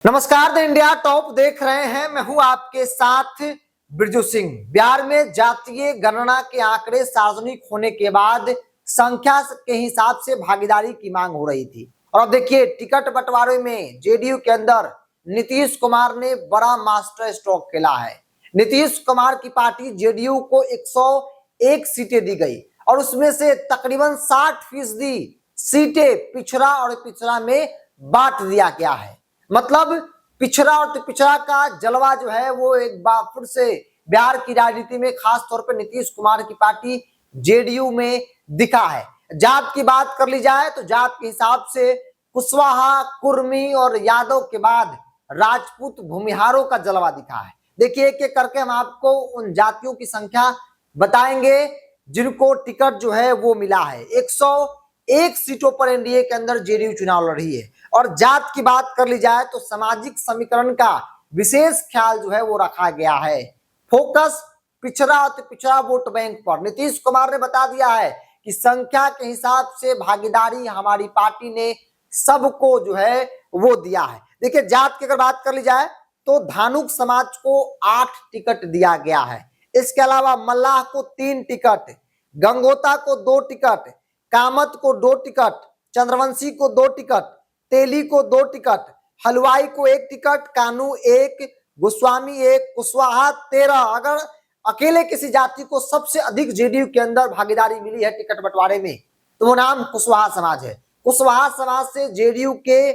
नमस्कार, the India top देख रहे हैं। मैं हूं आपके साथ बिरजू सिंह। बिहार में जातीय गणना के आंकड़े सार्वजनिक होने के बाद संख्या के हिसाब से भागीदारी की मांग हो रही थी और अब देखिए टिकट बंटवारे में जेडीयू के अंदर नीतीश कुमार ने बड़ा मास्टर स्ट्रोक खेला है। नीतीश कुमार की पार्टी जेडीयू को 101 सीटें दी गई और उसमें से तकरीबन 60% सीटें पिछड़ा और पिछड़ा में बांट दिया गया है। मतलब पिछड़ा और पिछड़ा का जलवा जो है वो एक बार फिर से बिहार की राजनीति में खास तौर पर नीतीश कुमार की पार्टी जेडीयू में दिखा है। जात की बात कर ली जाए तो जात के हिसाब से कुशवाहा, कुर्मी और यादव के बाद राजपूत भूमिहारों का जलवा दिखा है। देखिए एक एक करके हम आपको उन जातियों की संख्या बताएंगे जिनको टिकट जो है वो मिला है। 101 सीटों पर एनडीए के अंदर जेडीयू चुनाव लड़ रही है। और जात की बात कर ली जाए तो सामाजिक समीकरण का विशेष ख्याल जो है वो रखा गया है। फोकस पिछड़ा और पिछड़ा वोट बैंक पर। नीतीश कुमार ने बता दिया है कि संख्या के हिसाब से भागीदारी हमारी पार्टी ने सबको जो है वो दिया है। देखिए जात की अगर बात कर ली जाए तो धानुक समाज को 8 टिकट दिया गया है। इसके अलावा मल्लाह को 3 टिकट, गंगोता को 2 टिकट, कामत को 2 टिकट, चंद्रवंशी को 2 टिकट, तेली को 2 टिकट, हलवाई को 1 टिकट, कानू 1, गोस्वामी 1, कुशवाहा 13। अगर अकेले किसी जाति को सबसे अधिक जेडीयू के अंदर भागीदारी मिली है टिकट बंटवारे में तो वो नाम कुशवाहा समाज है। कुशवाहा समाज से जेडीयू के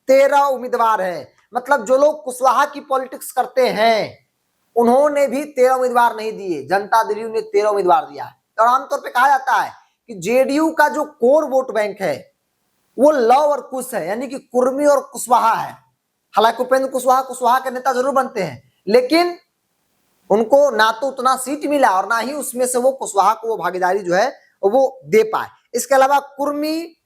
13 उम्मीदवार हैं। मतलब जो लोग कुशवाहा की पॉलिटिक्स करते हैं उन्होंने भी 13 उम्मीदवार नहीं दिए, जनता दल ने 13 उम्मीदवार दिया है। और आमतौर पर कहा जाता है कि जेडीयू का जो कोर वोट बैंक है वो लव और कुश है, यानी कि कुर्मी और कुशवाहा है। हालांकि उपेंद्र कुशवाहा के नेता जरूर बनते हैं लेकिन उनको ना तो उतना सीट मिला और ना ही उसमें से वो कुशवाहा को वो भागीदारी जो है वो दे पाए। इसके अलावा कुर्मी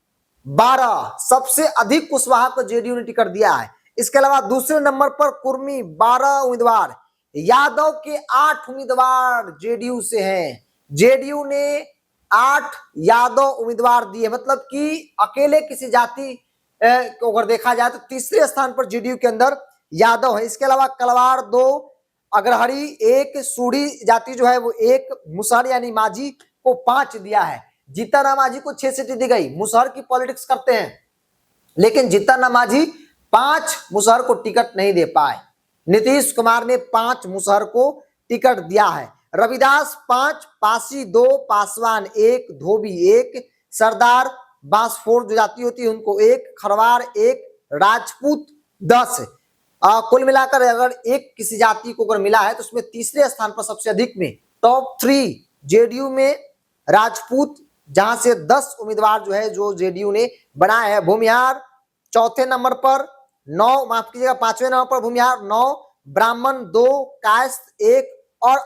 12, सबसे अधिक कुशवाहा को जेडीयू ने टिकट दिया है। इसके अलावा दूसरे नंबर पर कुर्मी 12 उम्मीदवार, यादव के 8 उम्मीदवार जेडीयू से हैं। जेडीयू ने 8 यादव उम्मीदवार दिए। मतलब कि अकेले किसी जाति को अगर देखा जाए तो तीसरे स्थान पर जेडीयू के अंदर यादव है। इसके अलावा कलवार 2, अग्रहरी 1, सूढ़ी जाति जो है वो 1, मुसहर यानी माझी को 5 दिया है। जीतन माझी को 6 सीटें दी गई। मुसहर की पॉलिटिक्स करते हैं लेकिन जीतन माझी 5 मुसहर को टिकट नहीं दे पाए। नीतीश कुमार ने 5 मुसहर को टिकट दिया है। रविदास 5, पासी 2, पासवान 1, धोबी 1, सरदार बांसफोर जो जाति होती है उनको 1, खरवार 1, राजपूत 10। कुल मिलाकर अगर एक किसी जाति को अगर मिला है तो उसमें तीसरे स्थान पर सबसे अधिक में टॉप 3 जेडीयू में राजपूत, जहां से 10 उम्मीदवार जो है जो जेडीयू ने बनाए हैं। भूमिहार चौथे नंबर पर 9, माफ कीजिएगा 5वें नंबर पर भूमिहार 9, ब्राह्मण 2, कायस्थ 1 और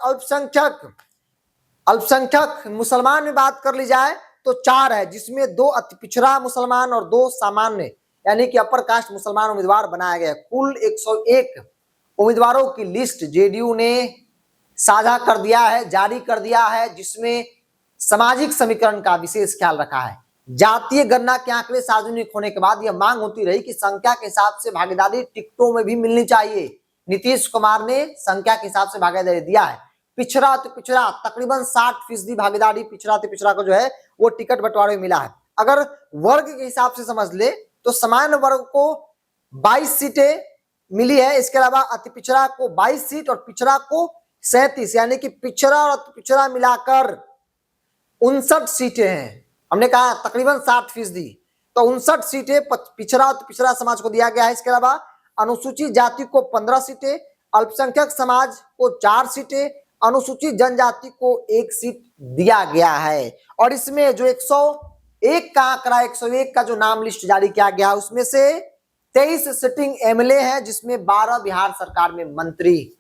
अल्पसंख्यक मुसलमान में बात कर ली जाए तो 4 है, जिसमें 2 अति पिछड़ा मुसलमान और 2 सामान्य यानी कि अपर कास्ट मुसलमान उम्मीदवार बनाया गया। कुल 101 उम्मीदवारों की लिस्ट जेडीयू ने साझा कर दिया है, जारी कर दिया है, जिसमें सामाजिक समीकरण का विशेष ख्याल रखा है। जातीय गणना के आंकड़े सार्वजनिक होने के बाद यह मांग होती रही कि संख्या के हिसाब से भागीदारी टिकटों में भी मिलनी चाहिए। नीतीश कुमार ने संख्या के हिसाब से भागीदारी दिया है। पिछड़ा तो पिछड़ा तकरीबन 60% भागीदारी पिछड़ा तो पिछड़ा को जो है वो टिकट बंटवारे में मिला है। अगर वर्ग के हिसाब से समझ ले तो सामान्य वर्ग को 22 सीटें मिली है। इसके अलावा अति पिछड़ा को 22 सीट और पिछड़ा को 37, यानी कि पिछड़ा और अति पिछड़ा मिलाकर 59 सीटें हैं। हमने कहा तकरीबन 60%, तो 59 सीटें पिछड़ा और पिछड़ा समाज को दिया गया है। इसके अलावा अनुसूचित जाति को 15 सीटें, अल्पसंख्यक समाज को 4 सीटें, अनुसूचित जनजाति को 1 सीट दिया गया है। और इसमें जो 101 का आंकड़ा, 101 का जो नाम लिस्ट जारी किया गया उसमें से 23 सिटिंग एमएलए हैं, जिसमें 12 बिहार सरकार में मंत्री।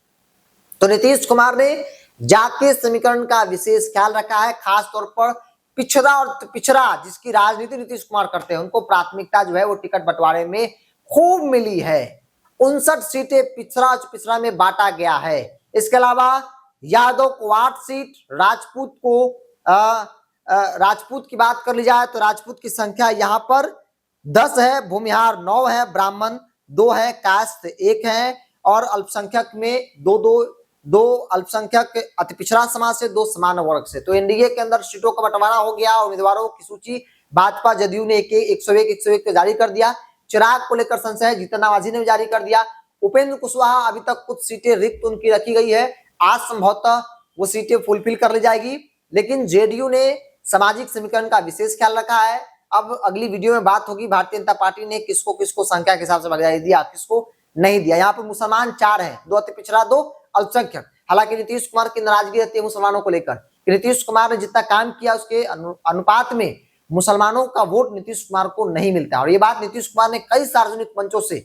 तो नीतीश कुमार ने जातीय समीकरण का विशेष ख्याल रखा है। खास तौर पर पिछड़ा और पिछड़ा जिसकी राजनीति नीतीश कुमार करते हैं उनको प्राथमिकता जो है वो टिकट बंटवारे में खूब मिली है। 59 सीटें पिछड़ा में बांटा गया है। इसके अलावा यादव को 8 सीट, राजपूत की बात कर ली जाए तो राजपूत की संख्या यहाँ पर 10 है, भूमिहार 9 है, ब्राह्मण 2 है, कास्ट 1 है, और अल्पसंख्यक में दो अल्पसंख्यक अति पिछड़ा समाज से, 2 समान वर्ग से। तो एनडीए के अंदर सीटों का बंटवारा हो गया। उम्मीदवारों की सूची भाजपा जदयू ने 101 जारी कर दिया। चिराग को लेकर संशय है, जीतन राम मांझी ने भी जारी कर दिया। उपेंद्र कुशवाहा अभी तक कुछ सीटें रिक्त उनकी रखी गई है, आज संभवतः वो सीटें फुलफिल कर ली जाएगी। लेकिन जेडीयू ने सामाजिक समीकरण का विशेष ख्याल रखा है। अब अगली वीडियो में बात होगी भारतीय जनता पार्टी ने किसको किसको संख्या के हिसाब से भागीदारी दिया, किसको नहीं दिया। यहाँ पे मुसलमान 4 हैं, 2 अति पिछड़ा, 2 अल्पसंख्यक। हालांकि नीतीश कुमार की नाराजगी रहती है मुसलमानों को लेकर। नीतीश कुमार ने जितना काम किया उसके अनुपात में मुसलमानों का वोट नीतीश कुमार को नहीं मिलता। और ये बात नीतीश कुमार ने कई सार्वजनिक मंचों से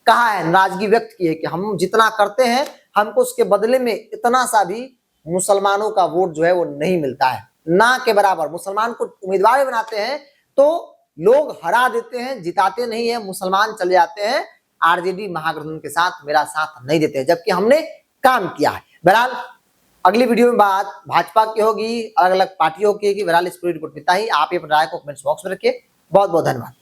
कहा है, नाराजगी व्यक्त की है कि हम जितना करते हैं हमको उसके बदले में इतना सा भी मुसलमानों का वोट जो है वो नहीं मिलता है, ना के बराबर। मुसलमान को उम्मीदवार बनाते हैं तो लोग हरा देते हैं, जिताते नहीं है। मुसलमान चले जाते हैं आरजेडी महागठबंधन के साथ, मेरा साथ नहीं देते, जबकि हमने काम किया है। बहरहाल अगली वीडियो में बात भाजपा की होगी, अलग अलग पार्टियों की होगी। बहरहाल इस पूरी रिपोर्ट में इतना ही। आप ये राय को कमेंट बॉक्स में रखिए। बहुत बहुत धन्यवाद।